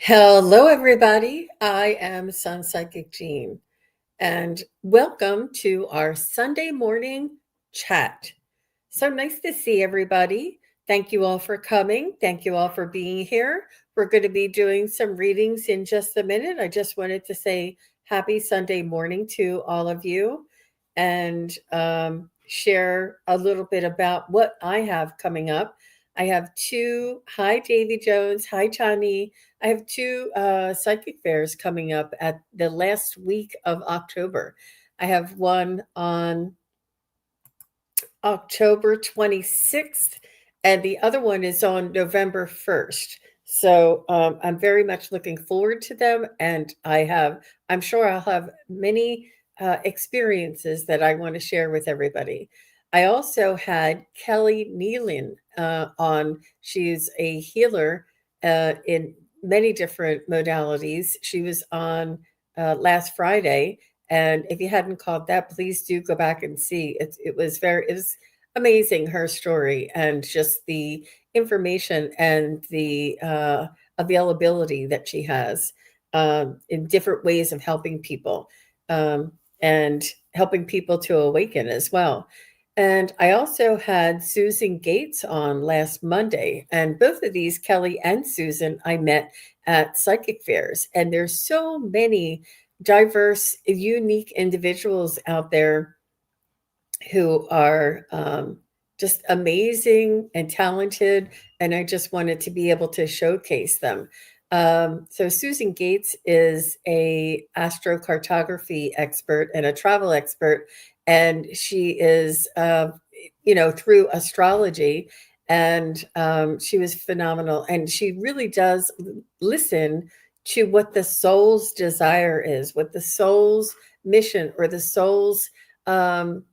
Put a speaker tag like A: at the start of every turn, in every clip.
A: Hello, everybody. I am SunPsychic Jean, and welcome to our Sunday morning chat. So nice to see everybody. Thank you all for coming. Thank you all for being here. We're going to be doing some readings in just a minute. I just wanted to say happy Sunday morning to all of you and share a little bit about what I have coming up. I have hi, Davy Jones. Hi, Tani. I have two psychic fairs coming up at the last week of October. I have one on October 26th, and the other one is on November 1st. So I'm very much looking forward to them, and I'm sure I'll have many experiences that I want to share with everybody. I also had Kelly Nealon on. She's a healer in many different modalities. She was on last Friday, and if you hadn't caught that, please do go back and see. It was amazing, her story and just the information and the availability that she has in different ways of helping people um, and helping people to awaken as well. And I also had Susan Gates on last Monday, and both of these, Kelly and Susan, I met at psychic fairs. And there's so many diverse, unique individuals out there who are just amazing and talented, and I just wanted to be able to showcase them. So Susan Gates is a astrocartography expert and a travel expert, and she is, through astrology, and she was phenomenal. And she really does listen to what the soul's desire is, what the soul's mission or the soul's um,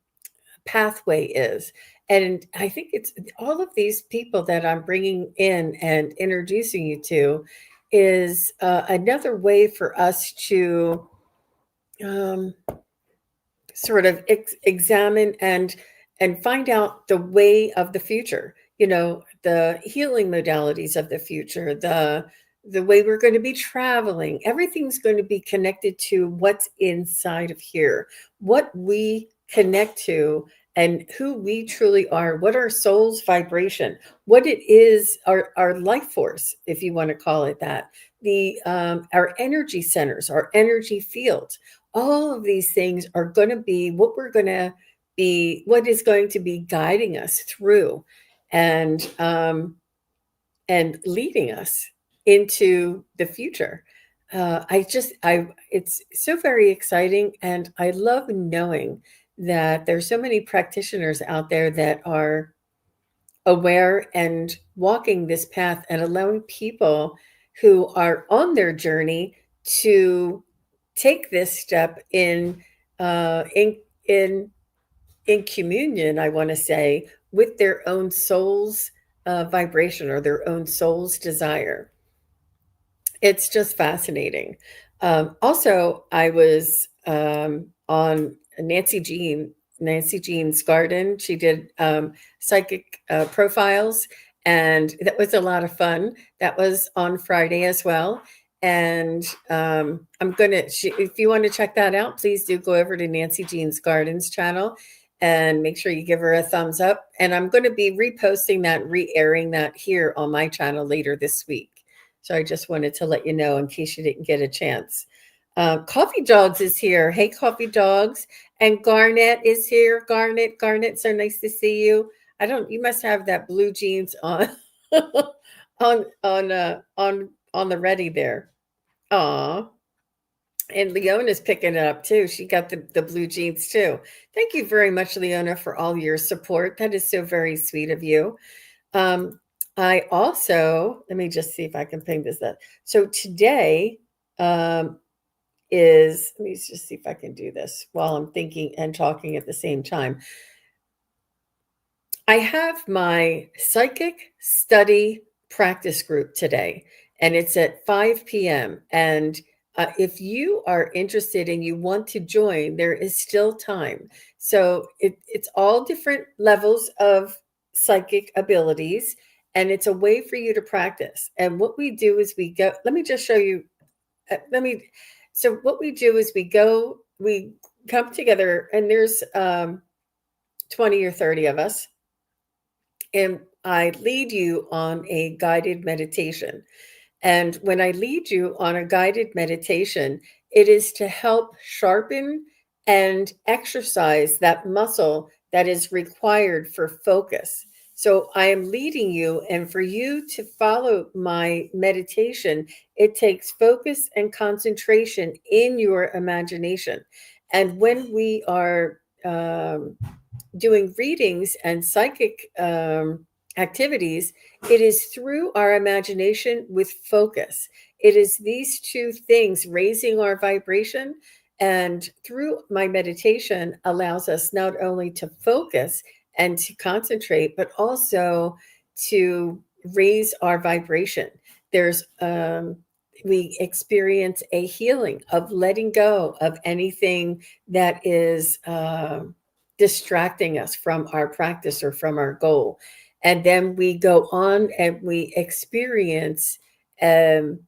A: pathway is. And I think it's all of these people that I'm bringing in and introducing you to is another way for us to um, sort of examine and find out the way of the future. You know, the healing modalities of the future, the way we're going to be traveling. Everything's going to be connected to what's inside of here, what we connect to, and who we truly are, what our soul's vibration, what it is, our life force, if you want to call it that, the our energy centers, our energy fields. All of these things are going to be what is going to be guiding us through and and leading us into the future. It's so very exciting, and I love knowing that there's so many practitioners out there that are aware and walking this path and allowing people who are on their journey to take this step uh, in in in communion, I want to say, with their own soul's vibration or their own soul's desire. It's just fascinating. Also, I was on Nancy Jean's Garden. She did psychic profiles, and that was a lot of fun. That was on Friday as well. And if you want to check that out, please do go over to Nancy Jean's Gardens channel and make sure you give her a thumbs up. And I'm going to be reposting that, re airing that here on my channel later this week. So I just wanted to let you know in case you didn't get a chance. Coffee Dogs is here. Hey, Coffee Dogs. And Garnet is here. Garnet, so nice to see you. You must have that blue jeans on on the ready there. Aw. And Leona's picking it up too. She got the blue jeans too. Thank you very much, Leona, for all your support. That is so very sweet of you. I also, let me just see if I can ping this up. So today let me just see if I can do this while I'm thinking and talking at the same time. I have my psychic study practice group today, and it's at 5 p.m. And if you are interested and you want to join, there is still time. So it's all different levels of psychic abilities. and it's a way for you to practice. And what we do is we go, let me just show you, so what we do is we come together, and there's 20 or 30 of us, and I lead you on a guided meditation. And when I lead you on a guided meditation, it is to help sharpen and exercise that muscle that is required for focus. So I am leading you, and for you to follow my meditation, it takes focus and concentration in your imagination. And when we are doing readings and psychic activities, it is through our imagination with focus. It is these two things, raising our vibration, and through my meditation allows us not only to focus and to concentrate, but also to raise our vibration. There's we experience a healing of letting go of anything that is distracting us from our practice or from our goal. And then we go on and we experience um,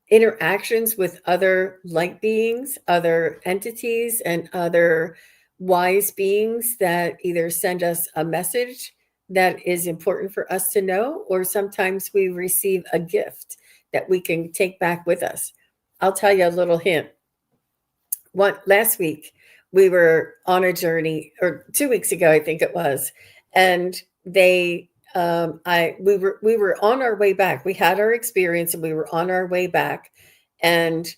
A: interactions with other light beings, other entities, and other wise beings that either send us a message that is important for us to know, or sometimes we receive a gift that we can take back with us. I'll tell you a little hint. Last week we were on a journey, or 2 weeks ago I think it was, and they I we were on our way back. We had our experience and we were on our way back, and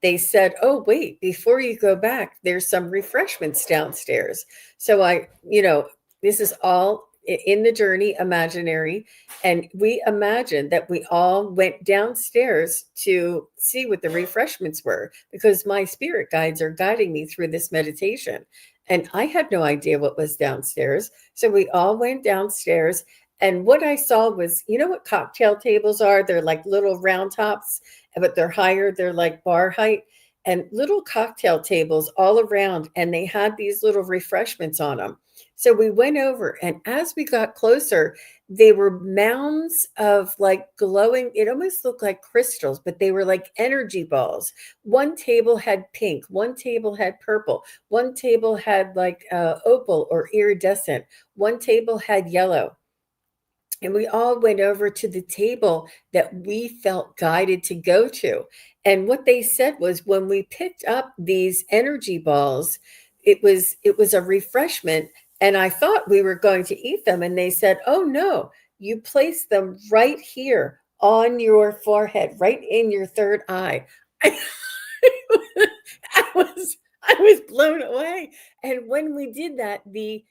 A: they said, oh wait, before you go back, there's some refreshments downstairs. So this is all in the journey imaginary, and we imagined that we all went downstairs to see what the refreshments were, because my spirit guides are guiding me through this meditation. And I had no idea what was downstairs. So we all went downstairs. And what I saw was, you know what cocktail tables are? They're like little round tops, but they're higher. They're like bar height, and little cocktail tables all around. And they had these little refreshments on them. So we went over, and as we got closer, they were mounds of like glowing, it almost looked like crystals, but they were like energy balls. One table had pink, one table had purple, one table had like opal or iridescent, one table had yellow. And we all went over to the table that we felt guided to go to. And what they said was, when we picked up these energy balls, it was a refreshment, and I thought we were going to eat them, and they said, "Oh no, you place them right here on your forehead, right in your third eye." I was blown away. And when we did that, the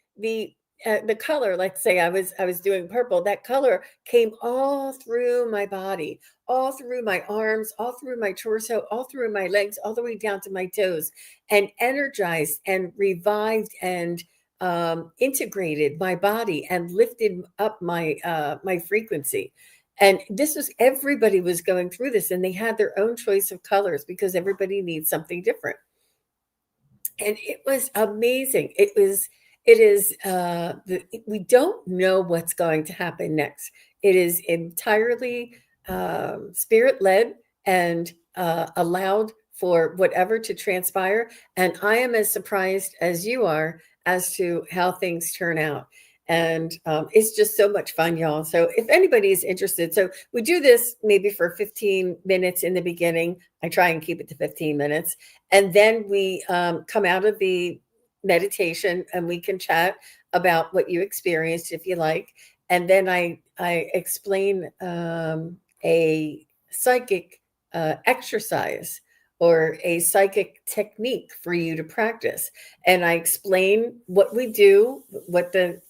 A: color, let's say I was doing purple, that color came all through my body, all through my arms, all through my torso, all through my legs, all the way down to my toes, and energized and revived and integrated my body and lifted up my frequency. And this was, everybody was going through this, and they had their own choice of colors because everybody needs something different. And it was amazing. We don't know what's going to happen next. It is entirely spirit led, and allowed for whatever to transpire. And I am as surprised as you are as to how things turn out. And it's just so much fun, y'all. So if anybody is interested, so we do this maybe for 15 minutes in the beginning. I try and keep it to 15 minutes. And then we come out of the meditation and we can chat about what you experienced if you like. And then I explain a psychic exercise or a psychic technique for you to practice. And I explain what we do, what the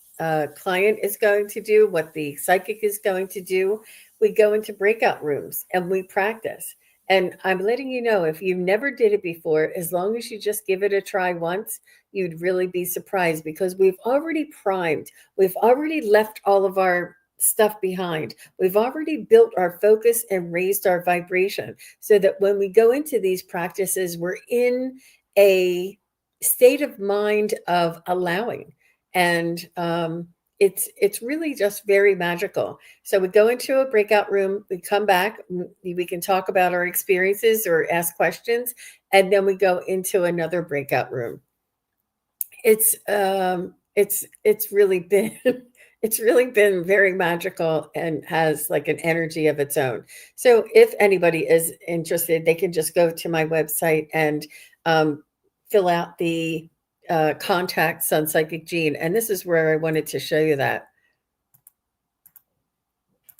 A: client is going to do, what the psychic is going to do. We go into breakout rooms and we practice. And I'm letting you know, if you never did it before, as long as you just give it a try once, you'd really be surprised, because we've already primed. We've already left all of our stuff behind. We've already built our focus and raised our vibration, so that when we go into these practices, we're in a state of mind of allowing. And it's really just very magical. So we go into a breakout room, we come back, we can talk about our experiences or ask questions, and then we go into another breakout room. It's really been it's really been very magical and has like an energy of its own. So if anybody is interested, they can just go to my website and fill out the contact SunPsychic Gene. And this is where I wanted to show you that.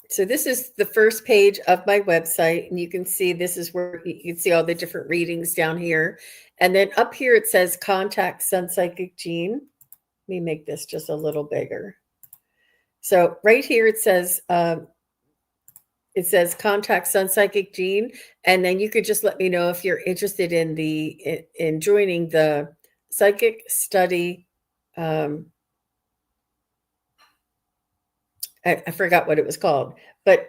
A: So this is the first page of my website, and you can see this is where you can see all the different readings down here. And then up here it says contact SunPsychic Gene. Let me make this just a little bigger. So right here it says contact SunPsychic Gene, and then you could just let me know if you're interested in joining the psychic study. I forgot what it was called, but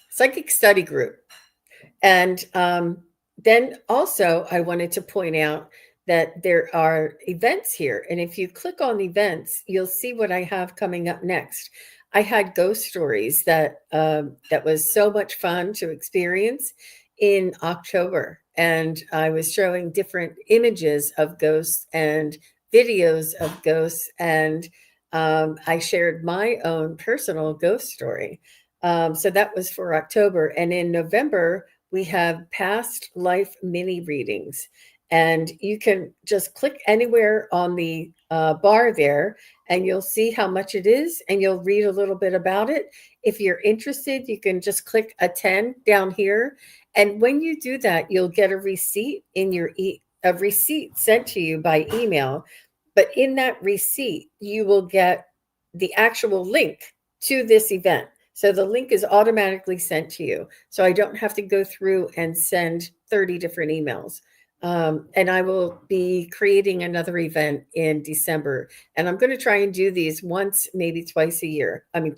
A: psychic study group. And then also I wanted to point out that there are events here. And if you click on events, you'll see what I have coming up next. I had ghost stories that was so much fun to experience in October. And I was showing different images of ghosts and videos of ghosts. And I shared my own personal ghost story. So that was for October. And in November, we have past life mini readings. And you can just click anywhere on the bar there, and you'll see how much it is, and you'll read a little bit about it. If you're interested, you can just click attend down here. And when you do that, you'll get a receipt in your a receipt sent to you by email. But in that receipt, you will get the actual link to this event. So the link is automatically sent to you. So I don't have to go through and send 30 different emails. And I will be creating another event in December. And I'm going to try and do these once, maybe twice a year. I mean,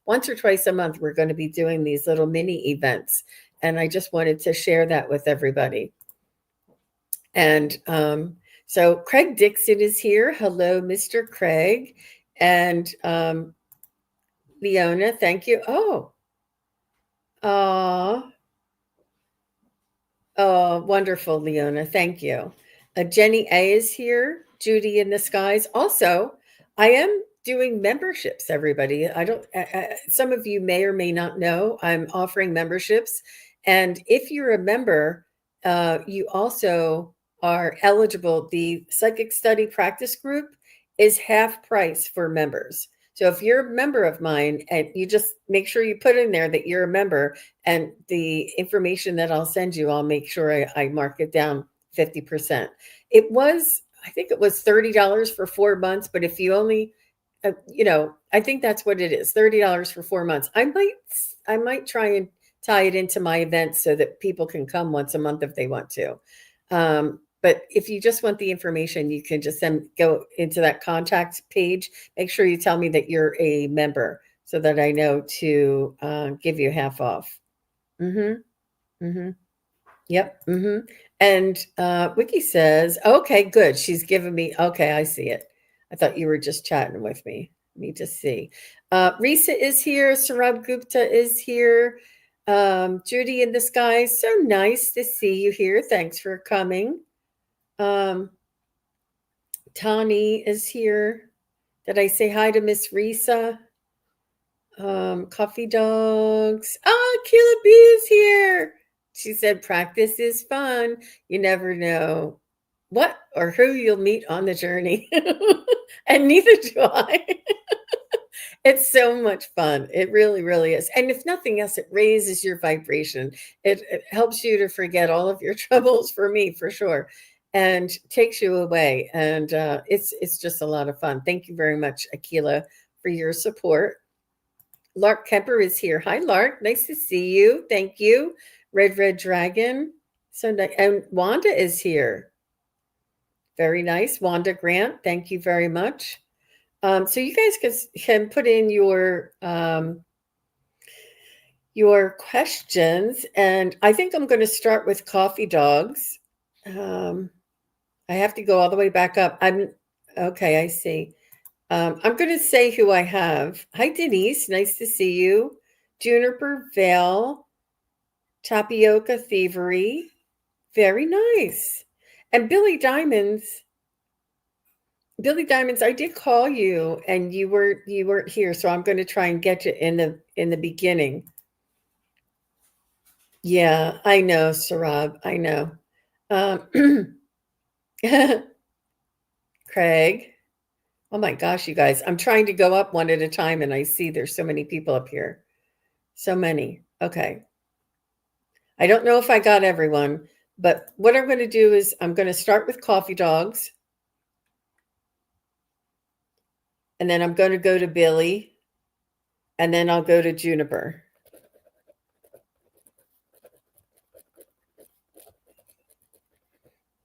A: once or twice a month, we're going to be doing these little mini events. And I just wanted to share that with everybody. And so Craig Dixon is here. Hello, Mr. Craig. And Leona, thank you. Oh, wonderful, Leona. Thank you. Jenny A is here. Judy in the skies. Also, I am doing memberships, everybody. I don't, some of you may or may not know, I'm offering memberships. And if you're a member, you also are eligible. The Psychic Study Practice Group is half price for members. So if you're a member of mine, and you just make sure you put in there that you're a member, and the information that I'll send you, I'll make sure I mark it down 50%. I think it was $30 for 4 months, but if you only, I think that's what it is, $30 for 4 months. I might try and tie it into my events so that people can come once a month if they want to. But if you just want the information, you can just go into that contact page. Make sure you tell me that you're a member so that I know to give you half off. Mm-hmm. Mm-hmm. Yep. Mm-hmm. And Wiki says, okay, good. She's given me, okay, I see it. I thought you were just chatting with me. Let me just see. Risa is here. Sarab Gupta is here. Judy in the sky. So nice to see you here. Thanks for coming. Tani is here. Did I say hi to Miss Risa? Coffee dogs. Kila B is here. She said, practice is fun. You never know what or who you'll meet on the journey. And neither do I. It's so much fun. It really, really is. And if nothing else, it raises your vibration. It helps you to forget all of your troubles, for me, for sure, and takes you away. And it's just a lot of fun. Thank you very much, Akila, for your support. Lark Kemper is here. Hi, Lark. Nice to see you. Thank you. Red Dragon. So nice. And Wanda is here. Very nice. Wanda Grant. Thank you very much. So you guys can put in your questions, and I think I'm going to start with coffee dogs. I have to go all the way back up. Okay, I see. I'm going to say who I have. Hi, Denise. Nice to see you. Juniper Vale, Tapioca Thievery. Very nice. And Billy Diamonds, I did call you and you weren't here, so I'm going to try and get you in the beginning. Yeah, I know, Sarab. I know. Um, Craig. Oh my gosh, you guys. I'm trying to go up one at a time and I see there's so many people up here. So many. Okay. I don't know if I got everyone, but what I'm going to do is I'm going to start with coffee dogs and then I'm going to go to Billy and then I'll go to Juniper.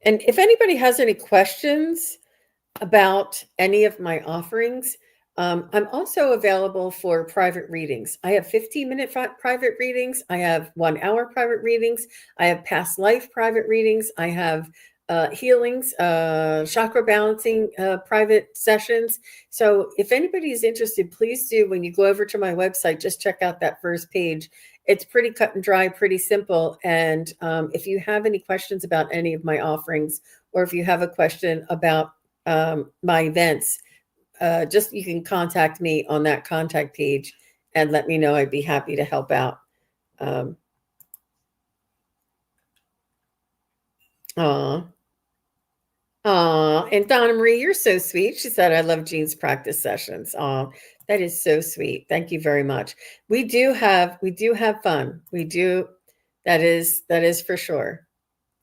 A: And if anybody has any questions about any of my offerings, I'm also available for private readings. I have 15-minute private readings. I have 1 hour private readings. I have past life private readings. I have healings, chakra balancing private sessions. So if anybody is interested, please do. When you go over to my website, just check out that first page. It's pretty cut and dry, pretty simple. And if you have any questions about any of my offerings, or if you have a question about my events, just you can contact me on that contact page and let me know. I'd be happy to help out. Um, aw, aw. And Donna Marie, you're so sweet. She said, I love Jean's practice sessions. Aw, that is so sweet. Thank you very much. We do have fun. We do. That is for sure.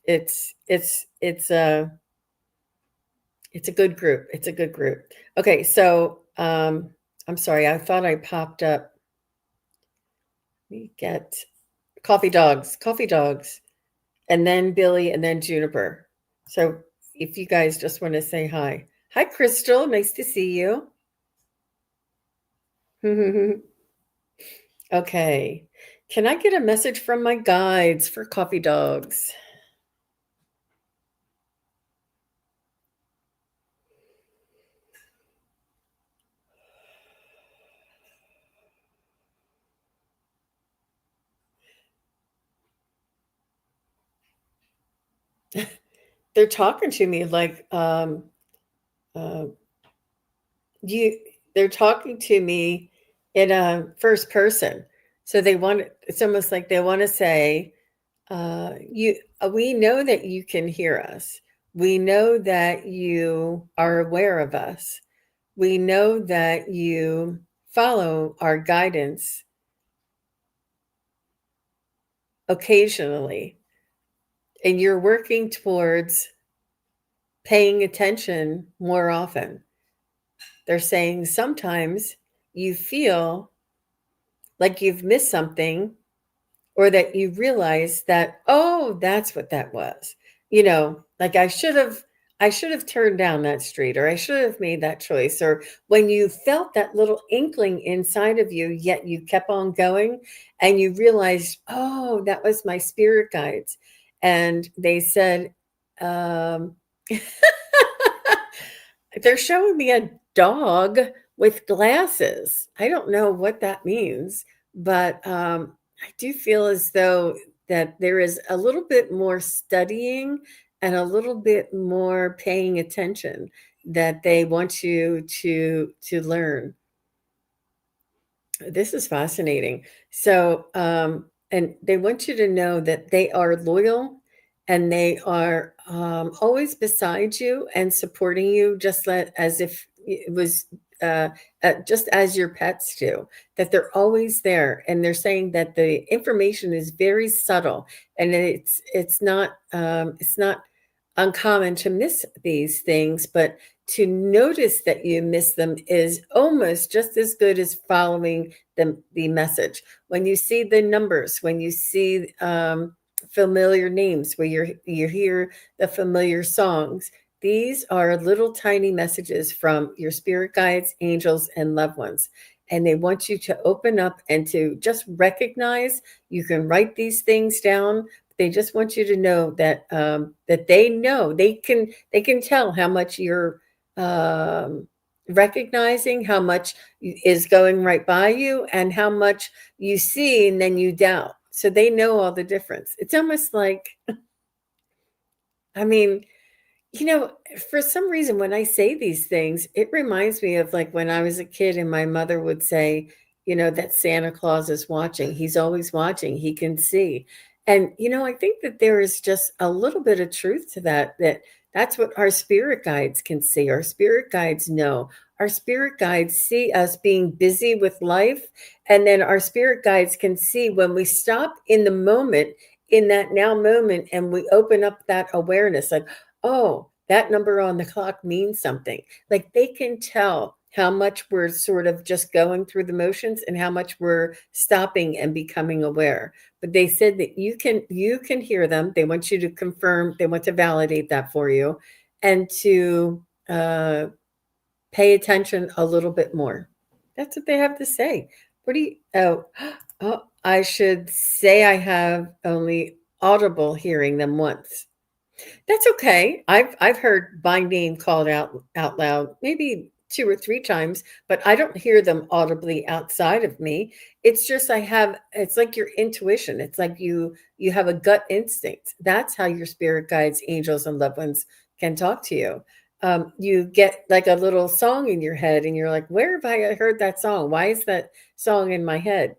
A: It's a good group. It's a good group. Okay, so I'm sorry. I thought I popped up. We get coffee dogs, and then Billy, and then Juniper. So if you guys just want to say hi. Hi, Crystal. Nice to see you. Okay. Can I get a message from my guides for coffee dogs? They're talking to me like uh, you. They're talking to me in a first person. So they want. It's almost like they want to say, you we know that you can hear us. We know that you are aware of us. We know that you follow our guidance occasionally, and you're working towards paying attention more often. They're saying sometimes you feel like you've missed something, or that you realize that, oh, that's what that was. Like I should have turned down that street, or I should have made that choice, or when you felt that little inkling inside of you, yet you kept on going and you realized, oh, that was my spirit guides. And they said, um, they're showing me a dog with glasses. I don't know what that means, but I do feel as though that there is a little bit more studying and a little bit more paying attention that they want you to learn. This is fascinating. So, and they want you to know that they are loyal and they are always beside you and supporting you, as if it was just as your pets do. That they're always there, and they're saying that the information is very subtle, and it's not uncommon to miss these things, but to notice that you miss them is almost just as good as following the message. When you see the numbers, when you see familiar names, where you hear the familiar songs, these are little tiny messages from your spirit guides, angels, and loved ones. And they want you to open up and to just recognize. You can write these things down. They just want you to know that they know, they can tell how much you're um, recognizing how much is going right by you and how much you see and then you doubt. So they know all the difference. It's almost like, I mean, you know, for some reason, when I say these things, it reminds me of like when I was a kid and my mother would say, that Santa Claus is watching. He's always watching. He can see. And, I think that there is just a little bit of truth to that, that's what our spirit guides can see. Our spirit guides know. Our spirit guides see us being busy with life. And then our spirit guides can see when we stop in the moment, in that now moment, and we open up that awareness, like, oh, that number on the clock means something. Like they can tell how much we're sort of just going through the motions and how much we're stopping and becoming aware. But they said that you can hear them. They want you to confirm, they want to validate that for you and to pay attention a little bit more. That's what they have to say. What do you oh, I should say I have only audible hearing them once. That's okay. I've heard my name called out loud maybe 2 or 3 times, but I don't hear them audibly outside of me. It's just it's like your intuition. It's like you have a gut instinct. That's how your spirit guides, angels, and loved ones can talk to you. You get like a little song in your head, and you're like, "Where have I heard that song? Why is that song in my head?"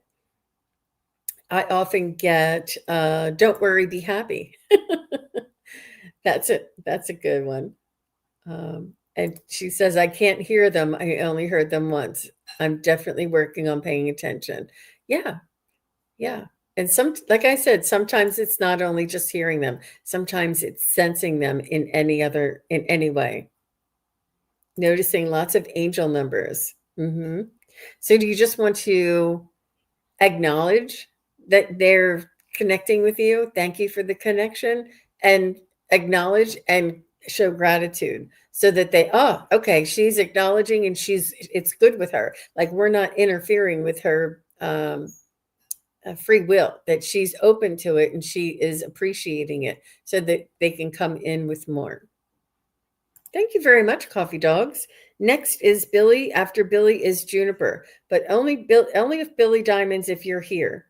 A: I often get, "Don't worry, be happy." That's a good one. And she says, I can't hear them. I only heard them once. I'm definitely working on paying attention. Yeah, yeah. And like I said, sometimes it's not only just hearing them, sometimes it's sensing them in any way, noticing lots of angel numbers. So do you just want to acknowledge that they're connecting with you? Thank you for the connection, and acknowledge and show gratitude so that oh, okay, she's acknowledging and it's good with her. Like we're not interfering with her free will, that she's open to it and she is appreciating it so that they can come in with more. Thank you very much, coffee dogs. Next is Billy. After Billy is Juniper, but only if Billy Diamonds if you're here,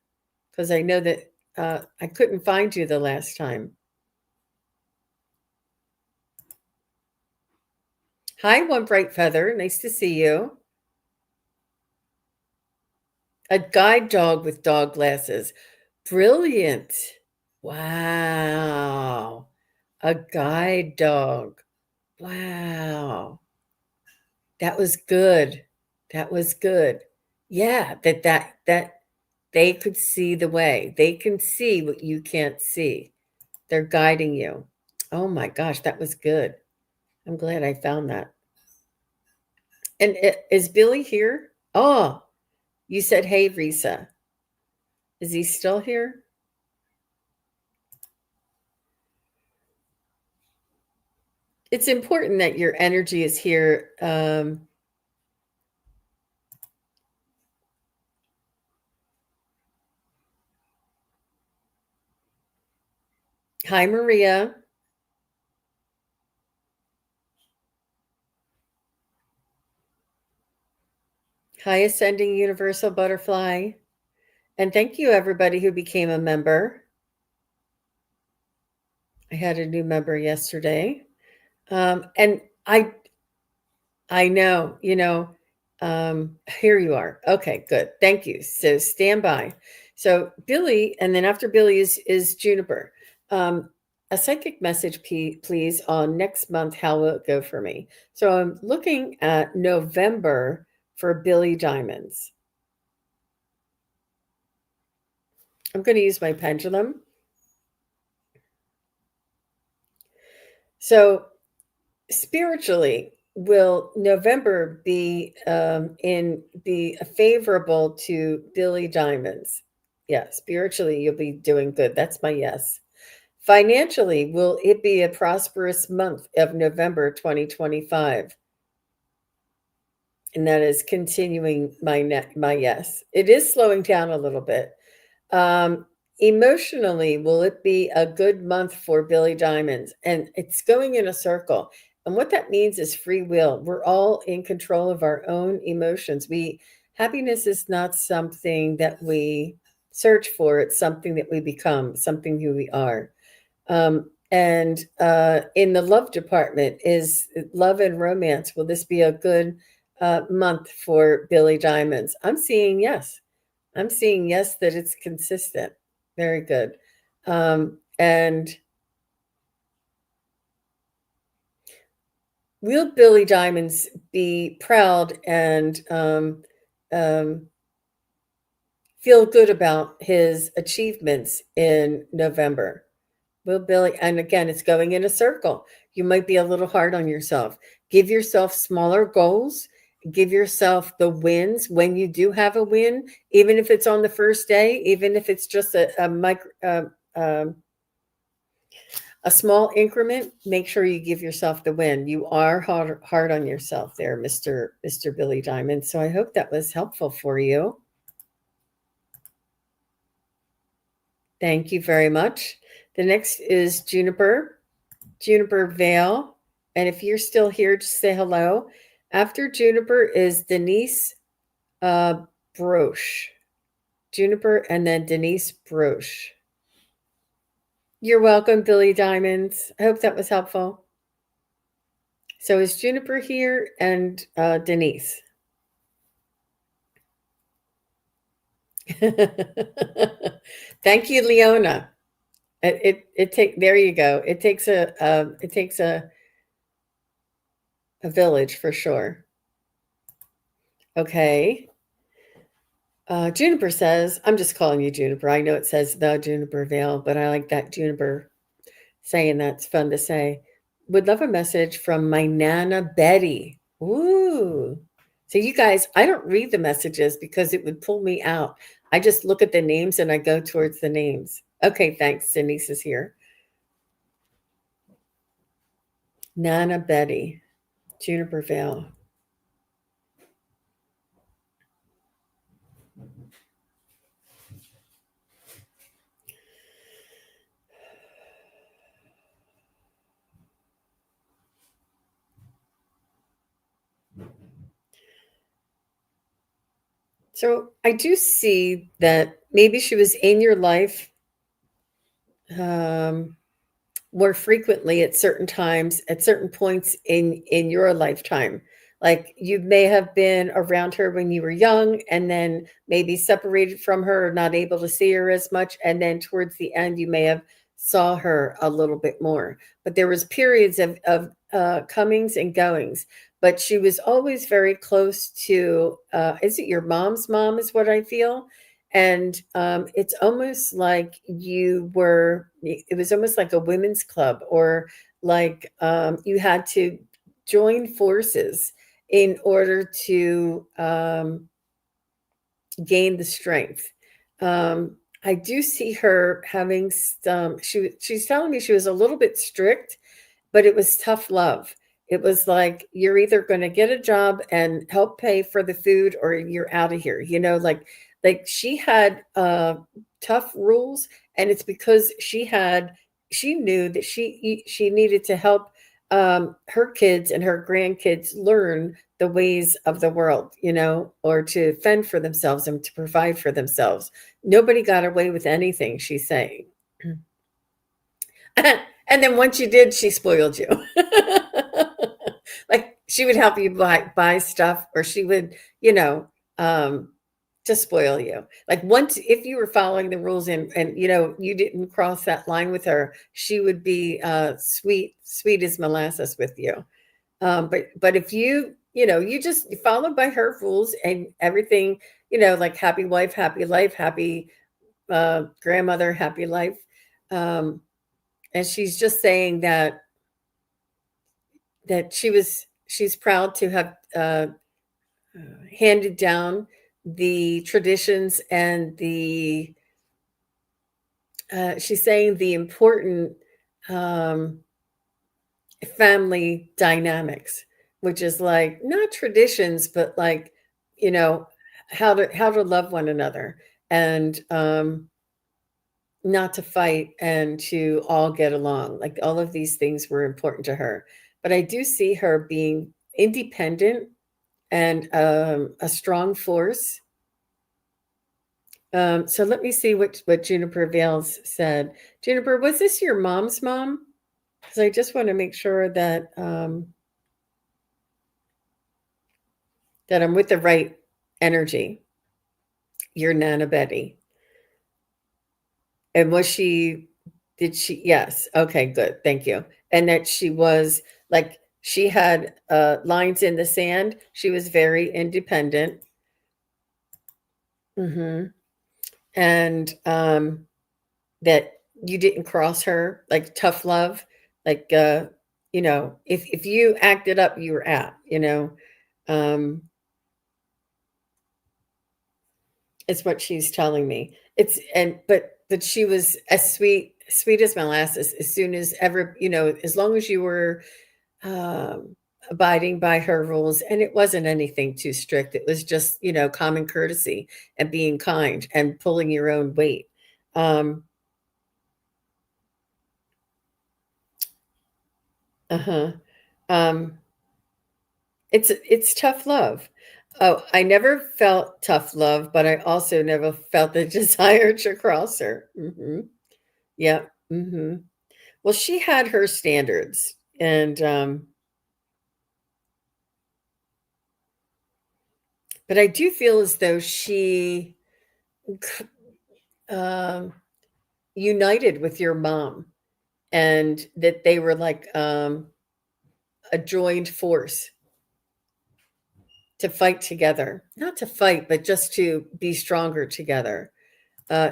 A: because I know that I couldn't find you the last time. Hi, One Bright Feather. Nice to see you. A guide dog with dog glasses. Brilliant. Wow. A guide dog. Wow. That was good. That was good. Yeah, that they could see the way. They can see what you can't see. They're guiding you. Oh my gosh, that was good. I'm glad I found that. And is Billy here? Oh, you said, hey, Risa. Is he still here? It's important that your energy is here. Hi, Maria. Hi, Ascending Universal Butterfly. And thank you, everybody who became a member. I had a new member yesterday. And I know, here you are. Okay, good. Thank you. So stand by. So Billy, and then after Billy is Juniper. A psychic message, please, on next month. How will it go for me? So I'm looking at November for Billy Diamonds. I'm going to use my pendulum. So spiritually, will November be favorable to Billy Diamonds? Yeah, spiritually, you'll be doing good. That's my yes. Financially, will it be a prosperous month of November 2025? And that is continuing my yes. It is slowing down a little bit. Emotionally, will it be a good month for Billy Diamonds? And it's going in a circle. And what that means is free will. We're all in control of our own emotions. Happiness is not something that we search for, it's something that we become, something who we are. And in the love department, is love and romance, will this be a good month for Billy Diamonds? I'm seeing yes. I'm seeing yes, that it's consistent. Very good. And will Billy Diamonds be proud and um, feel good about his achievements in November? Will Billy, and again, it's going in a circle. You might be a little hard on yourself. Give yourself smaller goals. Give yourself the wins when you do have a win, even if it's on the first day, even if it's just a micro, a small increment. Make sure you give yourself the win. You are hard on yourself there, Mr. Billy Diamond. So I hope that was helpful for you. Thank you very much. The next is Juniper Vale. And if you're still here, just say hello. After Juniper is Denise Broche. Juniper and then Denise Broche. You're welcome, Billy Diamonds. I hope that was helpful. So is Juniper here and Denise? Thank you, Leona. There you go. It takes a village for sure. Okay. Juniper says, I'm just calling you Juniper. I know it says the Juniper Vale, but I like that Juniper saying that's fun to say. Would love a message from my Nana Betty. Ooh. So you guys, I don't read the messages because it would pull me out. I just look at the names and I go towards the names. Okay, thanks. Denise is here. Nana Betty, Juniper Vale. So I do see that maybe she was in your life more frequently at certain times, at certain points in your lifetime. Like you may have been around her when you were young and then maybe separated from her, or not able to see her as much, and then towards the end you may have saw her a little bit more. But there was periods of comings and goings. But she was always very close to, is it your mom's mom, is what I feel. And it's almost like it was almost like a women's club, or like you had to join forces in order to gain the strength. I do see her having some, she's telling me she was a little bit strict, but it was tough love. It was like, you're either going to get a job and help pay for the food, or you're out of here. Like she had tough rules, and it's because she knew that she needed to help her kids and her grandkids learn the ways of the world, or to fend for themselves and to provide for themselves. Nobody got away with anything, she's saying. And then once you did, she spoiled you. Like she would help you buy stuff, or she would, um, to spoil you. Like once, if you were following the rules and you didn't cross that line with her, she would be sweet as molasses with you. But if you just followed by her rules and everything, like happy wife, happy life, happy grandmother, happy life. And she's just saying that she's proud to have handed down the traditions and she's saying the important family dynamics, which is like not traditions, but like, you know, how to love one another, and not to fight, and to all get along. Like all of these things were important to her. but I do see her being independent and a strong force. So let me see what Juniper Vales said. Juniper, was this your mom's mom? Because I just want to make sure that I'm with the right energy. Your Nana Betty. And was she, did she, yes. Okay, good. Thank you. And that she was like, she had lines in the sand. She was very independent. Hmm. And that you didn't cross her, like tough love. Like, if you acted up, you were out, um, it's what she's telling me. But she was as sweet as molasses as soon as ever, as long as you were um, abiding by her rules. And it wasn't anything too strict. It was just, common courtesy and being kind and pulling your own weight. Um, uh-huh. Um, it's tough love. Oh, I never felt tough love, but I also never felt the desire to cross her. Yeah. Well, she had her standards, and but I do feel as though she um, united with your mom, and that they were like a joined force to fight together. Not to fight, but just to be stronger together.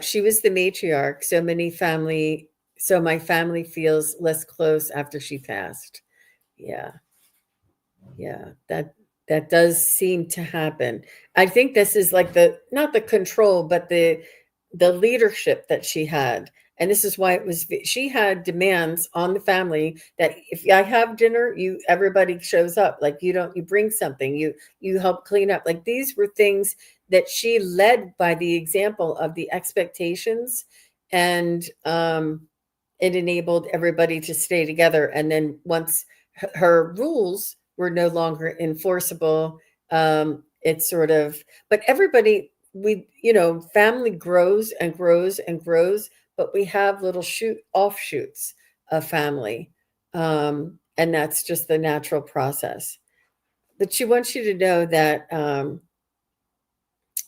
A: She was the matriarch, so my family feels less close after she passed. Yeah, yeah, that does seem to happen. I think this is like the not the control, but the leadership that she had. And this is why she had demands on the family that if I have dinner, everybody shows up. Like you bring something, you help clean up. Like these were things that she led by the example of the expectations, and it enabled everybody to stay together. And then once her rules were no longer enforceable, it's sort of, but everybody, family grows and grows and grows, but we have little offshoots of family. And that's just the natural process. But she wants you to know that,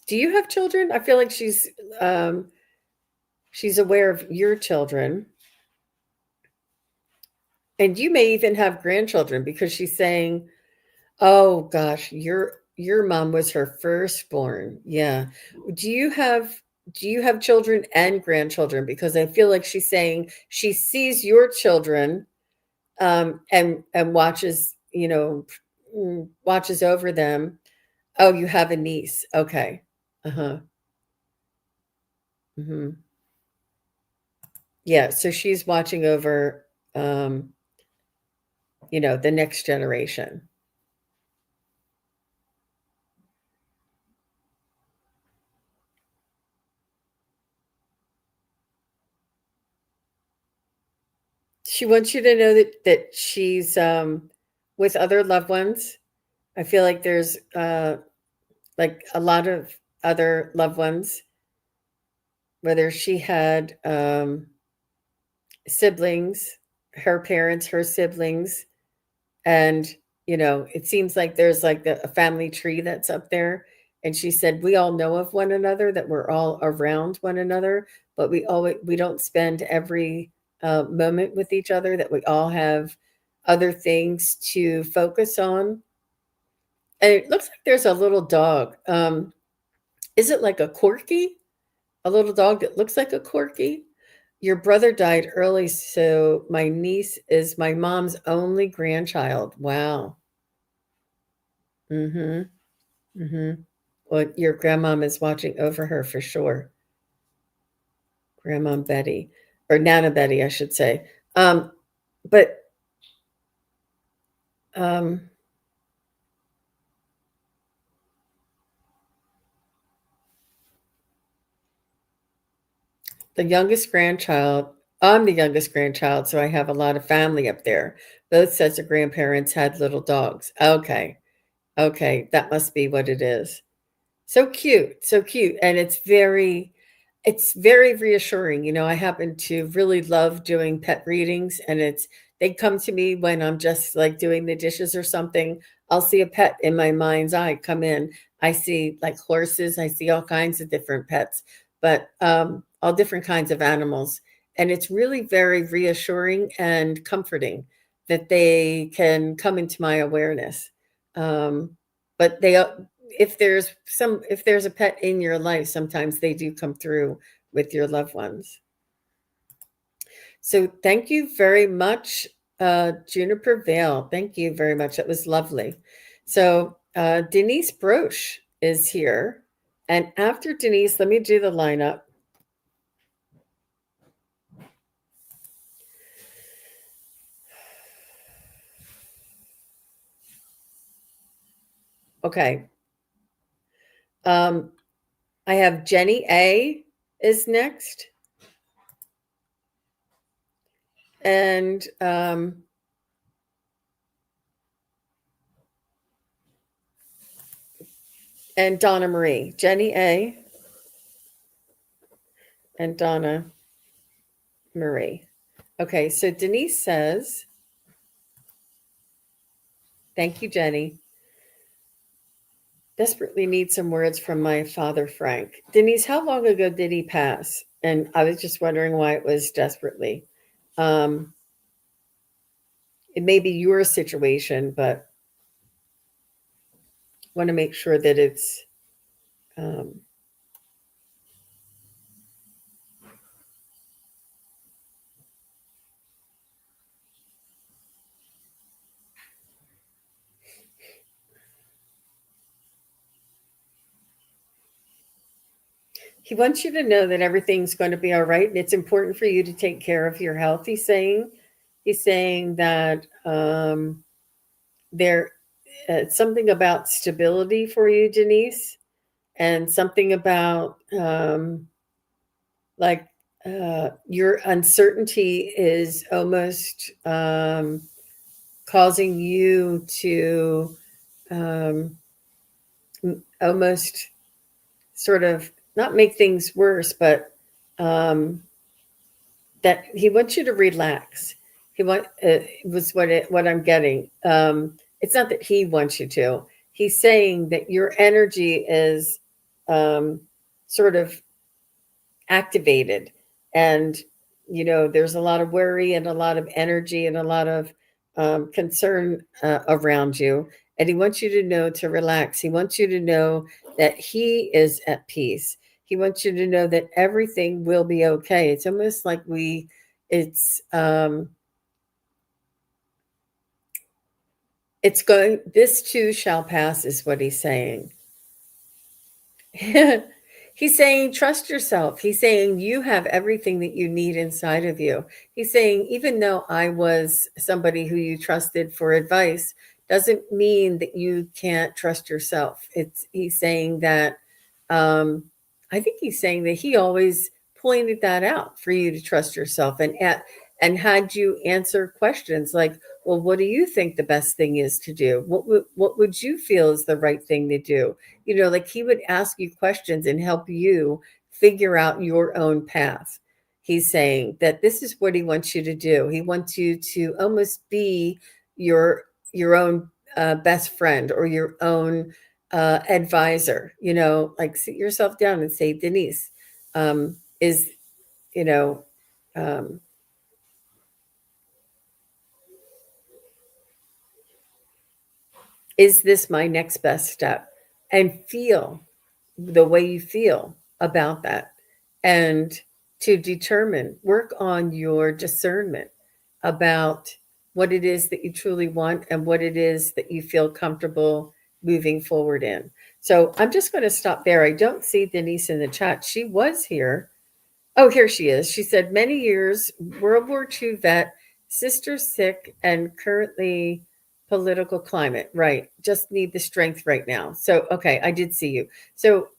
A: do you have children? I feel like she's aware of your children. And you may even have grandchildren because she's saying, "Oh gosh, your mom was her firstborn." Yeah. Do you have do you have children and grandchildren? Because I feel like she's saying she sees your children and watches over them. Oh, you have a niece. Okay. Uh-huh. Hmm. Yeah, so she's watching over um, the next generation. She wants you to know that she's with other loved ones. I feel like there's like a lot of other loved ones, whether she had siblings, her parents, her siblings, and it seems like there's like a family tree that's up there. And she said we all know of one another, that we're all around one another, but we don't spend every moment with each other, that we all have other things to focus on. And it looks like there's a little dog. Is it like a corky? A little dog that looks like a corky? Your brother died early, so my niece is my mom's only grandchild. Wow. Mhm. Mhm. Well, your grandmom is watching over her for sure. Grandma Betty, or Nana Betty, I should say. But um, the youngest grandchild. I'm the youngest grandchild, so I have a lot of family up there. Both sets of grandparents had little dogs. Okay. Okay, that must be what it is. So cute, so cute, and it's very reassuring. I happen to really love doing pet readings, and they come to me when I'm just like doing the dishes or something. I'll see a pet in my mind's eye come in. I see like horses, I see all kinds of different pets, but all different kinds of animals. And it's really very reassuring and comforting that they can come into my awareness. Um, but if there's a pet in your life, sometimes they do come through with your loved ones. So thank you very much, Juniper Vale. Thank you very much. That was lovely. So Denise Broche is here. And after Denise, let me do the lineup. Okay. Um, I have Jenny A is next. And Donna Marie. Jenny A and Donna Marie. Okay, so Denise says, thank you, Jenny. Desperately need some words from my father, Frank. Denise, how long ago did he pass? And I was just wondering why it was desperately. Um, it may be your situation, but want to make sure that it's. Um, he wants you to know that everything's going to be all right, and it's important for you to take care of your health. He's saying that there something about stability for you, Denise, and something about like your uncertainty is almost causing you to um, almost sort of not make things worse, but um, that he wants you to relax. He want was what I'm getting. It's not that he wants you to. He's saying that your energy is um, sort of activated, and there's a lot of worry and a lot of energy and a lot of concern around you, and he wants you to know to relax. He wants you to know that he is at peace. He wants you to know that everything will be okay. It's almost like it's going, this too shall pass, is what he's saying. He's saying, trust yourself. He's saying, you have everything that you need inside of you. He's saying, even though I was somebody who you trusted for advice, doesn't mean that you can't trust yourself. He's saying that, um, I think he's saying that he always pointed that out for you to trust yourself, and had you answer questions like, well, what do you think the best thing is to do? What would you feel is the right thing to do? Like he would ask you questions and help you figure out your own path. He's saying that this is what he wants you to do. He wants you to almost be your own best friend or your own advisor. Like sit yourself down and say, Denise, is you know um, is this my next best step? And feel the way you feel about that, and to determine, work on your discernment about what it is that you truly want and what it is that you feel comfortable moving forward in. So I'm just going to stop there. I don't see Denise in the chat. She was here. Oh, here she is. She said, many years, World War II vet, sister sick, and currently political climate. Right. Just need the strength right now. So, okay, I did see you. So,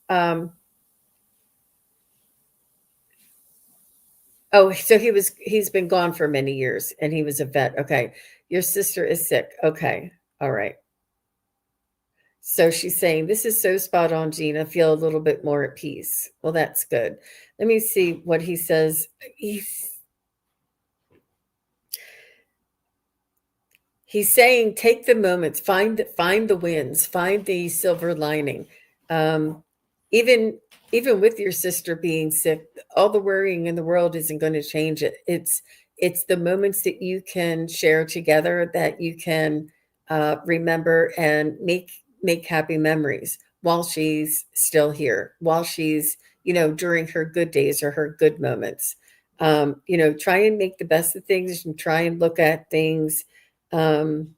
A: Oh, so he's been gone for many years and he was a vet. Okay. Your sister is sick. Okay. All right. So she's saying, this is so spot on, Gina. Feel a little bit more at peace. Well, that's good. Let me see what he says. He's saying, take the moments, find the wins, find the silver lining. Um, even even with your sister being sick, all the worrying in the world isn't going to change it. It's the moments that you can share together that you can remember and make happy memories while she's still here, while she's during her good days or her good moments. Try and make the best of things and try and look at things, um,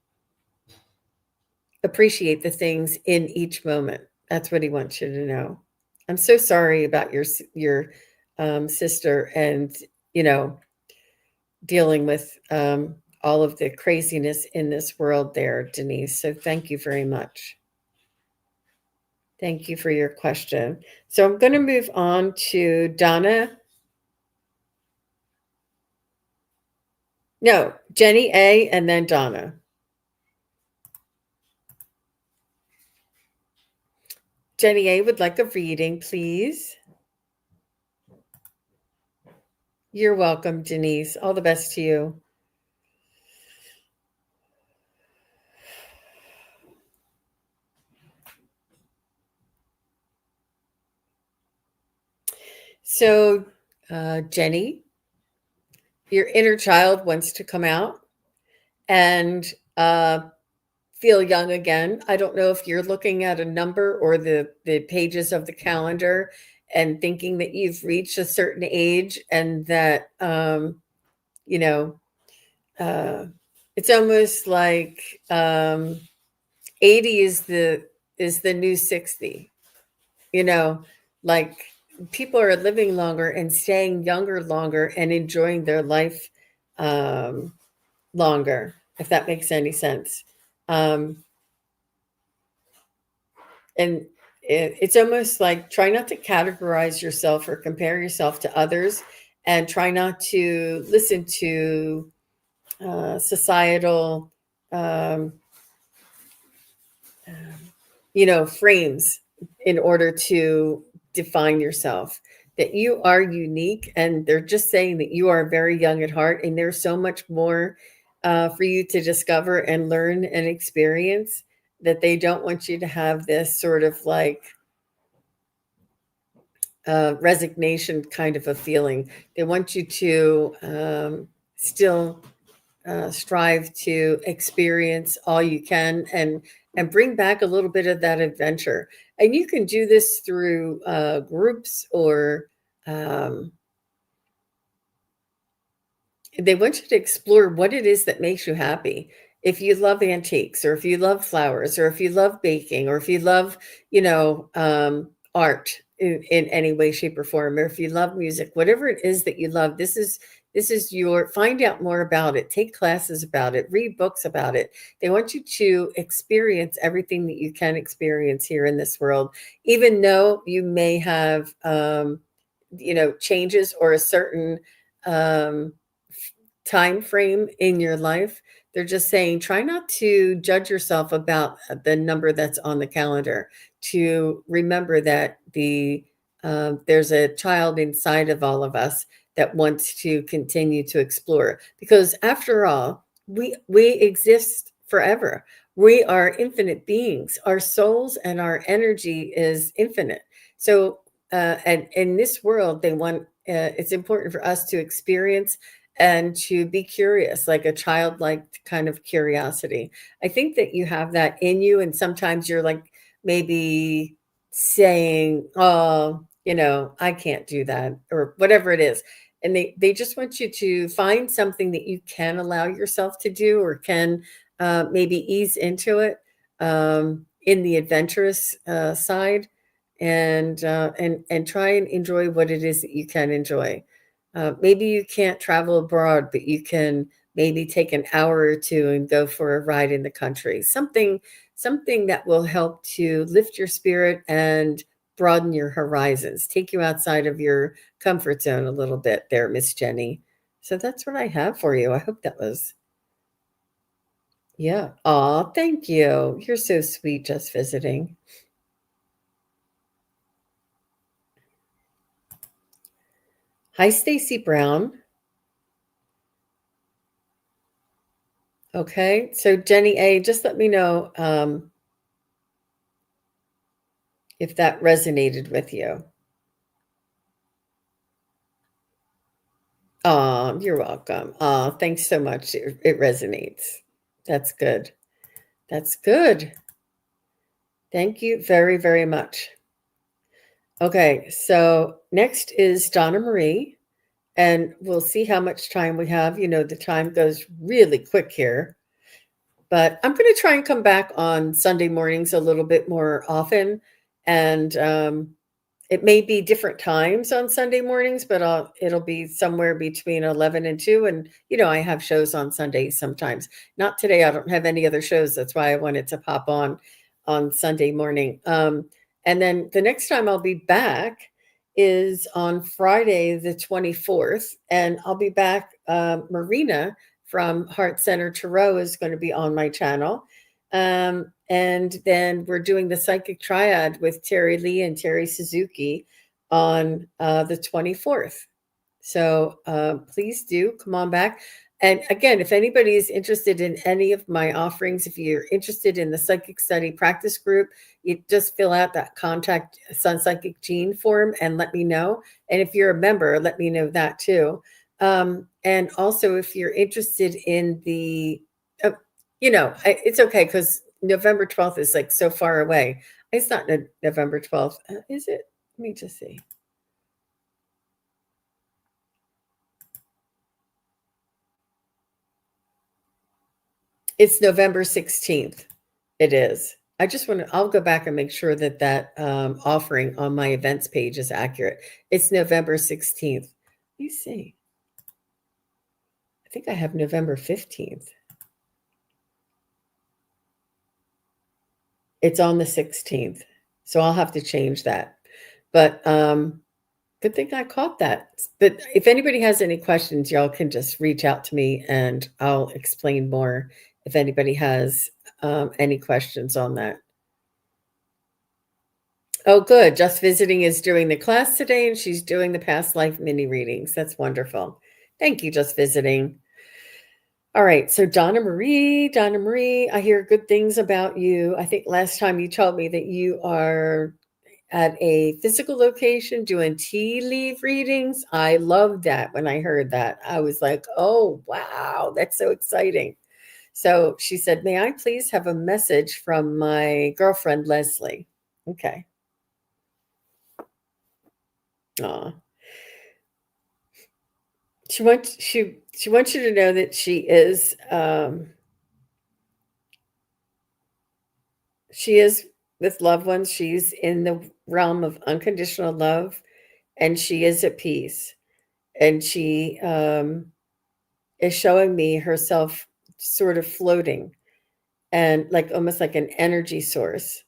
A: appreciate the things in each moment. That's what he wants you to know. I'm so sorry about your sister and you know dealing with all of the craziness in this world there, Denise. So thank you very much. Thank you for your question. So I'm going to move on to Donna. No, Jenny A. and then Donna. Jenny A. would like a reading, please. You're welcome, Denise. All the best to you. So, Jenny, your inner child wants to come out and feel young again. I don't know if you're looking at a number or the pages of the calendar and thinking that you've reached a certain age and that you know uh, it's almost like 80 is the new 60. You know, like people are living longer and staying younger longer and enjoying their life um, longer, if that makes any sense. Um, and it's almost like try not to categorize yourself or compare yourself to others, and try not to listen to societal um, frames in order to define yourself. That you are unique, and they're just saying that you are very young at heart, and there's so much more for you to discover and learn and experience, that they don't want you to have this sort of like resignation kind of a feeling. They want you to still strive to experience all you can, and bring back a little bit of that adventure. And you can do this through groups, or um, they want you to explore what it is that makes you happy. If you love antiques, or if you love flowers, or if you love baking, or if you love, art in any way, shape, or form, or if you love music, whatever it is that you love, this is your find out more about it, take classes about it, read books about it. They want you to experience everything that you can experience here in this world, even though you may have changes or a certain um, time frame in your life. They're just saying try not to judge yourself about the number that's on the calendar. To remember that there's a child inside of all of us that wants to continue to explore. Because after all, we exist forever. We are infinite beings. Our souls and our energy is infinite. So, and in this world, they want. It's important for us to experience and to be curious, like a childlike kind of curiosity. I think that you have that in you, and sometimes you're like maybe saying, "Oh, I can't do that," or whatever it is. And they just want you to find something that you can allow yourself to do, or can maybe ease into it in the adventurous side, and try and enjoy what it is that you can enjoy. Maybe you can't travel abroad, but you can maybe take an hour or two and go for a ride in the country. Something that will help to lift your spirit and broaden your horizons, take you outside of your comfort zone a little bit there, Miss Jenny. So that's what I have for you. I hope that was, yeah. Aw, thank you. You're so sweet, just visiting. Hi, Stacy Brown. Okay, so Jenny A, just let me know if that resonated with you. You're welcome. Thanks so much. It resonates. That's good. That's good. Thank you very, very much. Okay, so next is Donna Marie, and we'll see how much time we have. You know, the time goes really quick here, but I'm going to try and come back on Sunday mornings a little bit more often. And it may be different times on Sunday mornings, but it'll be somewhere between 11 and 2. And, you know, I have shows on Sundays sometimes. Not today. I don't have any other shows. That's why I wanted to pop on Sunday morning. And then the next time I'll be back is on Friday, the 24th. And I'll be back. Marina from Heart Center Tarot is going to be on my channel. And then we're doing the Psychic Triad with Terry Lee and Terry Suzuki on the 24th. So please do come on back. And again, if anybody is interested in any of my offerings, if you're interested in the Psychic Study Practice Group, you just fill out that contact SunPsychic Gene form and let me know. And if you're a member, let me know that too. And also, if you're interested in the, it's okay because November 12th is like so far away. It's not November 12th, is it? Let me just see. It's November 16th. It is. I just want to, I'll go back and make sure that offering on my events page is accurate. It's November 16th. Let me see. I think I have November 15th. It's on the 16th. So I'll have to change that. But good thing I caught that. But if anybody has any questions, y'all can just reach out to me and I'll explain more if anybody has any questions on that. Oh, good. Just Visiting is doing the class today and she's doing the past life mini readings. That's wonderful. Thank you, Just Visiting. All right. So Donna Marie, I hear good things about you. I think last time you told me that you are at a physical location doing tea leaf readings. I loved that when I heard that. I was like, oh, wow, that's so exciting. So she said, may I please have a message from my girlfriend, Leslie? Okay. Aw. She wants you to know that she is with loved ones. She's in the realm of unconditional love and she is at peace. And she is showing me herself sort of floating and like almost like an energy source.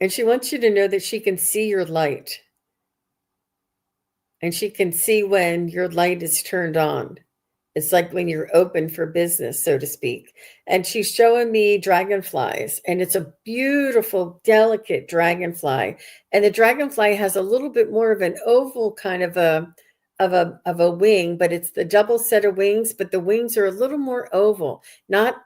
A: And she wants you to know that she can see your light. And she can see when your light is turned on. It's like when you're open for business, so to speak. And she's showing me dragonflies, and it's a beautiful, delicate dragonfly. And the dragonfly has a little bit more of an oval kind of a wing, but it's the double set of wings, but the wings are a little more oval. Not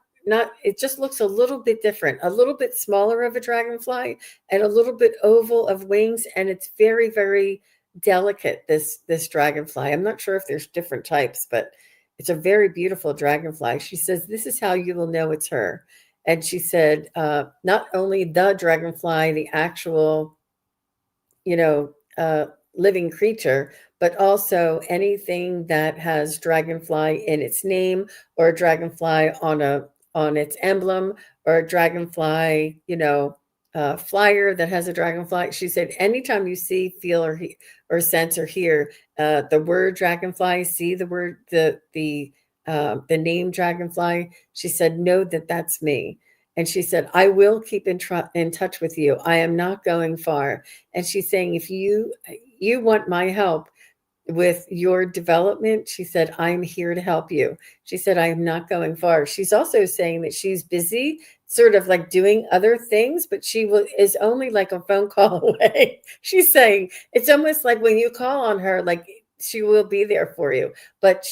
A: it just looks a little bit different, a little bit smaller of a dragonfly and a little bit oval of wings, and it's very, very delicate, this dragonfly. I'm not sure if there's different types, but it's a very beautiful dragonfly. She says, this is how you will know it's her. And she said, not only the dragonfly, the actual, living creature, but also anything that has dragonfly in its name or a dragonfly on its emblem or a dragonfly, flyer that has a dragonfly. She said, anytime you see, feel, or sense or hear the word dragonfly, see the word, the the name Dragonfly. She said, know that that's me. And she said, I will keep in touch with you. I am not going far. And she's saying, if you want my help with your development, she said, I'm here to help you. She said, I am not going far. She's also saying that she's busy, sort of like doing other things, but is only like a phone call away. She's saying it's almost like when you call on her, like she will be there for you. But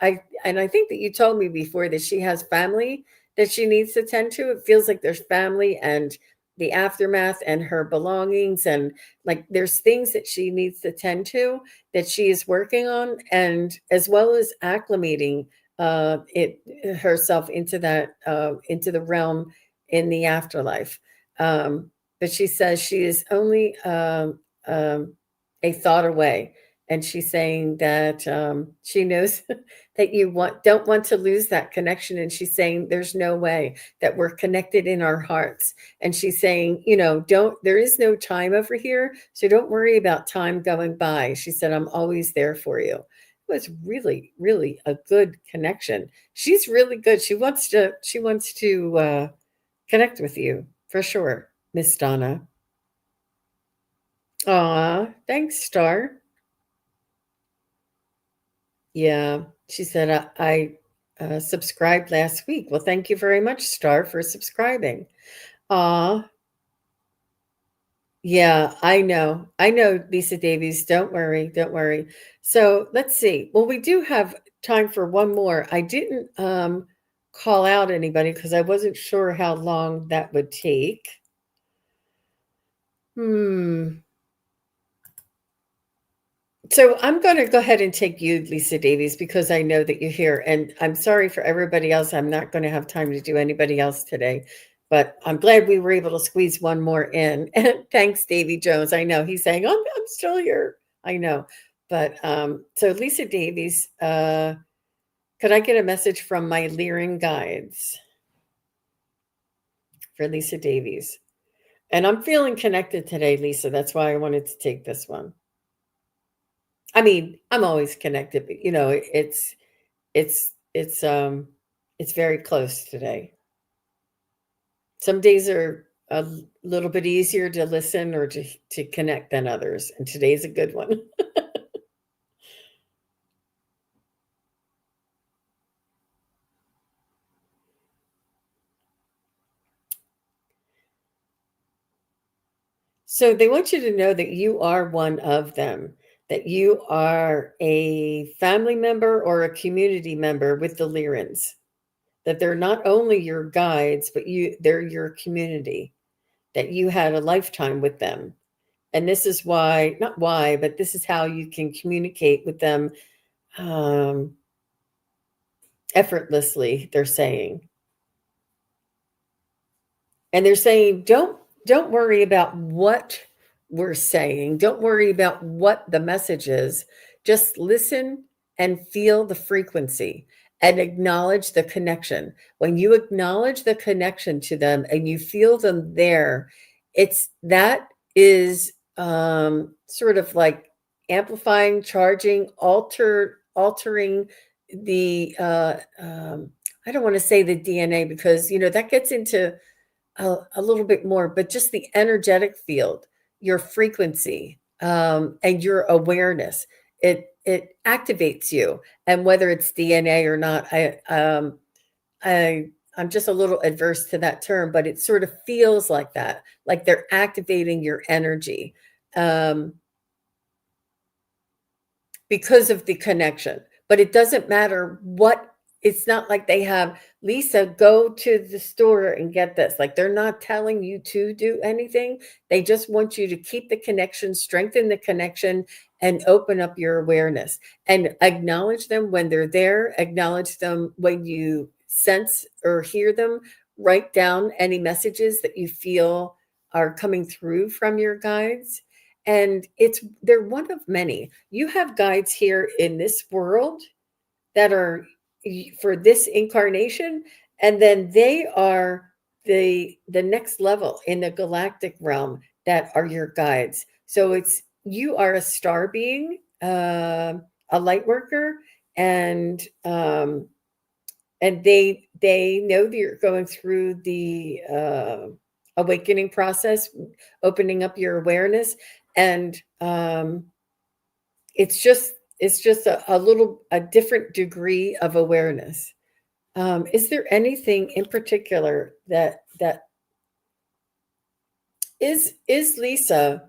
A: I think that you told me before that she has family that she needs to tend to. It feels like there's family and the aftermath and her belongings, and like there's things that she needs to tend to that she is working on, and as well as acclimating it herself into the realm in the afterlife. But she says she is only a thought away, and she's saying that she knows that you don't want to lose that connection, and she's saying there's no way, that we're connected in our hearts. And she's saying, don't, there is no time over here, so don't worry about time going by. She said, I'm always there for you. It was really, really a good connection. She's really good. She wants to connect with you for sure, Miss Donna. Aw, thanks, Star. Yeah, she said, I subscribed last week. Well, thank you very much, Star, for subscribing. Aw, yeah, I know. I know, Lisa Davies. Don't worry. Don't worry. So let's see. Well, we do have time for one more. I didn't call out anybody because I wasn't sure how long that would take. Hmm. So I'm going to go ahead and take you, Lisa Davies, because I know that you're here. And I'm sorry for everybody else. I'm not going to have time to do anybody else today. But I'm glad we were able to squeeze one more in. And thanks, Davy Jones. I know he's saying, I'm still here. I know. But so Lisa Davies, could I get a message from my Leering guides for Lisa Davies? And I'm feeling connected today, Lisa. That's why I wanted to take this one. I mean, I'm always connected, but it's it's um it's very close today. Some days are a little bit easier to listen or to connect than others, and today's a good one. So they want you to know that you are one of them, that you are a family member or a community member with the Lyrans, that they're not only your guides, but they're your community, that you had a lifetime with them. And this is why, not why, but this is how you can communicate with them um, effortlessly, they're saying. And they're saying, don't worry about what we're saying. Don't worry about what the message is. Just listen and feel the frequency and acknowledge the connection. When you acknowledge the connection to them and you feel them there, that is sort of like amplifying, charging, altering the I don't want to say the DNA, because that gets into a little bit more, but just the energetic field, your frequency, and your awareness. It activates you, and whether it's DNA or not, I'm just a little adverse to that term, but it sort of feels like that, like they're activating your energy. Um, because of the connection. But it doesn't matter what, it's not like they have, Lisa, go to the store and get this. Like, they're not telling you to do anything. They just want you to keep the connection, strengthen the connection, and open up your awareness and acknowledge them when they're there. Acknowledge them when you sense or hear them. Write down any messages that you feel are coming through from your guides, and they're one of many. You have guides here in this world that are for this incarnation, and then they are the next level in the galactic realm that are your guides. So you are a star being, a light worker, and they know that you're going through the awakening process, opening up your awareness, and it's just a different degree of awareness. Is there anything in particular that is Lisa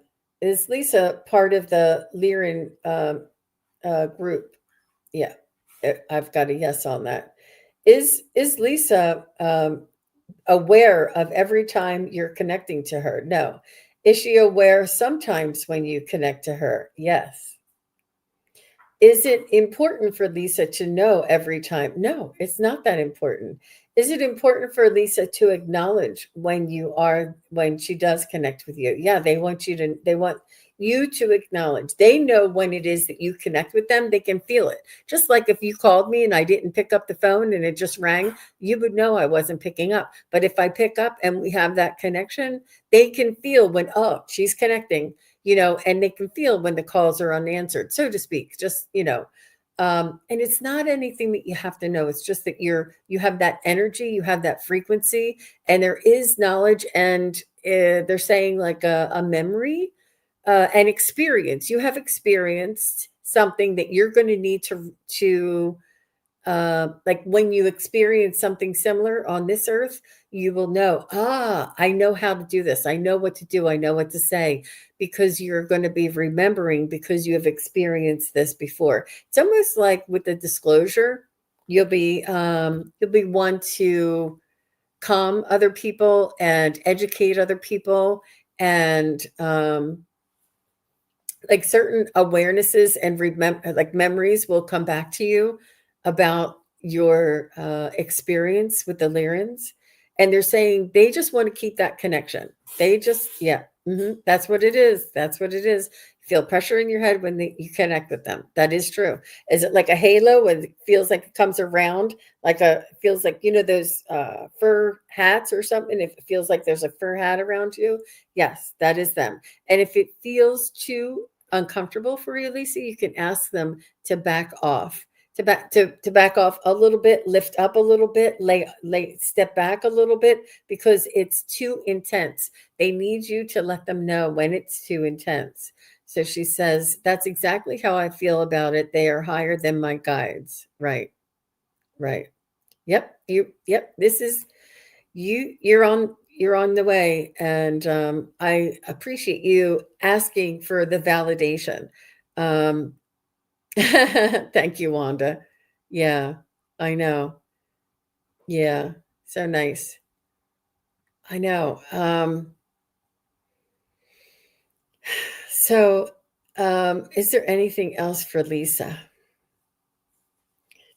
A: part of the Lyran group? Yeah, I've got a yes on that. Is Lisa aware of every time you're connecting to her? No. Is she aware sometimes when you connect to her? Yes. Is it important for Lisa to know every time? No, it's not that important. Is it important for Lisa to acknowledge when she does connect with you? Yeah, they want you to acknowledge. They know when it is that you connect with them, they can feel it. Just like if you called me and I didn't pick up the phone and it just rang, you would know I wasn't picking up. But if I pick up and we have that connection, they can feel when, oh, she's connecting, and they can feel when the calls are unanswered, so to speak, just, and it's not anything that you have to know. It's just that you have that energy, you have that frequency, and there is knowledge, and they're saying like a memory, an experience. You have experienced something that you're going to need to like when you experience something similar on this earth, you will know, I know how to do this. I know what to do. I know what to say, because you're going to be remembering because you have experienced this before. It's almost like with the disclosure, you'll be one to calm other people and educate other people, and like certain awarenesses and like memories will come back to you about your experience with the Lyrans, and they're saying they just want to keep that connection. They just, yeah, that's what it is. That's what it is. Feel pressure in your head when you connect with them. That is true. Is it like a halo when it feels like it comes around, feels like, those fur hats or something? If it feels like there's a fur hat around you, yes, that is them. And if it feels too uncomfortable for you, Lisa, you can ask them to back off, to back off a little bit, lift up a little bit, step back a little bit, because it's too intense. They need you to let them know when it's too intense. So she says, that's exactly how I feel about it. They are higher than my guides. Right. Right. Yep. This is you're on the way, and I appreciate you asking for the validation. um Thank you, Wanda. Yeah, I know. Yeah, so nice. I know. So is there anything else for Lisa?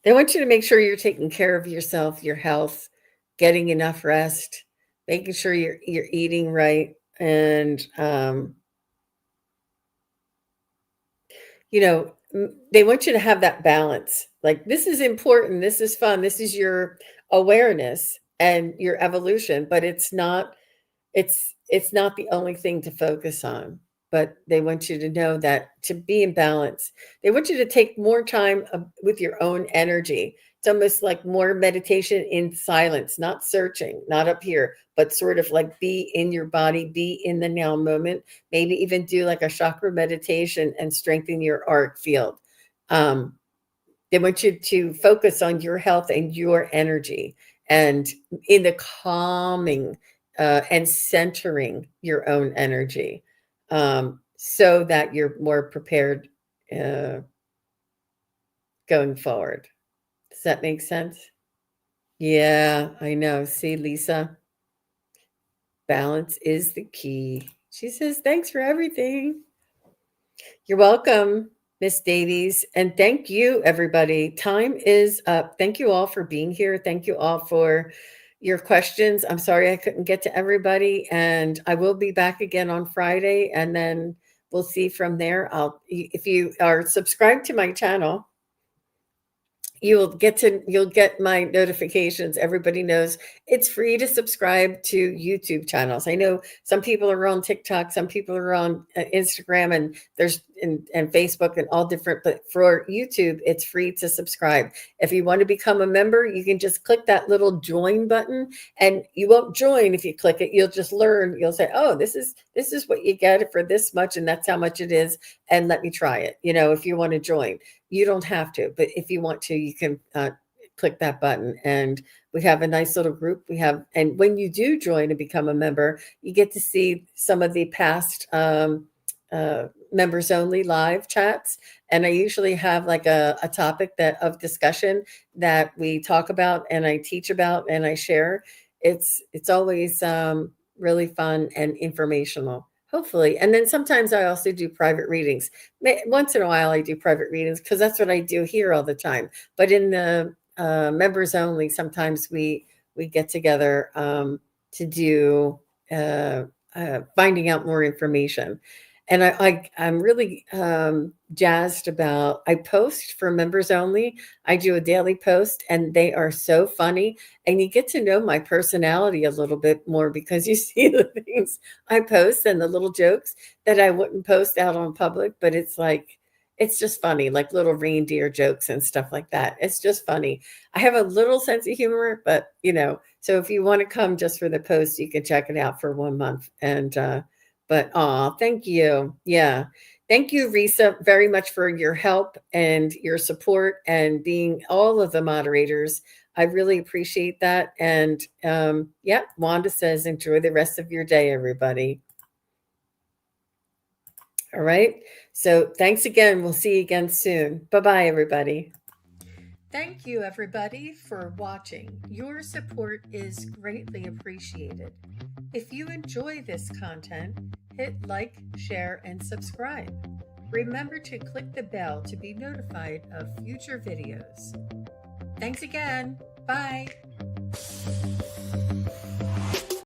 A: They want you to make sure you're taking care of yourself, your health, getting enough rest, making sure you're eating right, and they want you to have that balance. Like, this is important, this is fun, this is your awareness and your evolution, but it's not the only thing to focus on. But they want you to know that to be in balance, they want you to take more time with your own energy. It's almost like more meditation in silence, not searching, not up here, but sort of like be in your body, be in the now moment. Maybe even do like a chakra meditation and strengthen your auric field. Um, they want you to focus on your health and your energy, and in the calming and centering your own energy, so that you're more prepared uh, going forward. Does that make sense? Yeah, I know. See, Lisa, balance is the key. She says, thanks for everything. You're welcome, Miss Davies. And thank you, everybody. Time is up. Thank you all for being here. Thank you all for your questions. I'm sorry I couldn't get to everybody. And I will be back again on Friday. And then we'll see from there. If you are subscribed to my channel, you'll get my notifications. Everybody knows it's free to subscribe to YouTube channels. I know some people are on TikTok, some people are on Instagram, and there's and Facebook and all different, but for YouTube, it's free to subscribe. If you want to become a member, you can just click that little join button, and you won't join if you click it. You'll just learn. You'll say, oh, this is what you get for this much, and that's how much it is. And let me try it. If you want to join, you don't have to, but if you want to, you can click that button. And we have a nice little group. And when you do join and become a member, you get to see some of the past members only live chats. And I usually have like a topic of discussion that we talk about and I teach about and I share. It's always really fun and informational, hopefully. And then sometimes I also do private readings. Once in a while I do private readings because that's what I do here all the time. But in the members only, sometimes we get together to do finding out more information. And I'm really jazzed about, I post for members only. I do a daily post and they are so funny. And you get to know my personality a little bit more because you see the things I post and the little jokes that I wouldn't post out on public. But it's just funny, like little reindeer jokes and stuff like that. It's just funny. I have a little sense of humor, but so if you want to come just for the post, you can check it out for 1 month. But thank you. Yeah. Thank you, Risa, very much for your help and your support and being all of the moderators. I really appreciate that. And yeah, Wanda says, enjoy the rest of your day, everybody. All right. So thanks again. We'll see you again soon. Bye-bye, everybody. Thank you, everybody, for watching. Your support is greatly appreciated. If you enjoy this content, hit like, share, and subscribe. Remember to click the bell to be notified of future videos. Thanks again. Bye.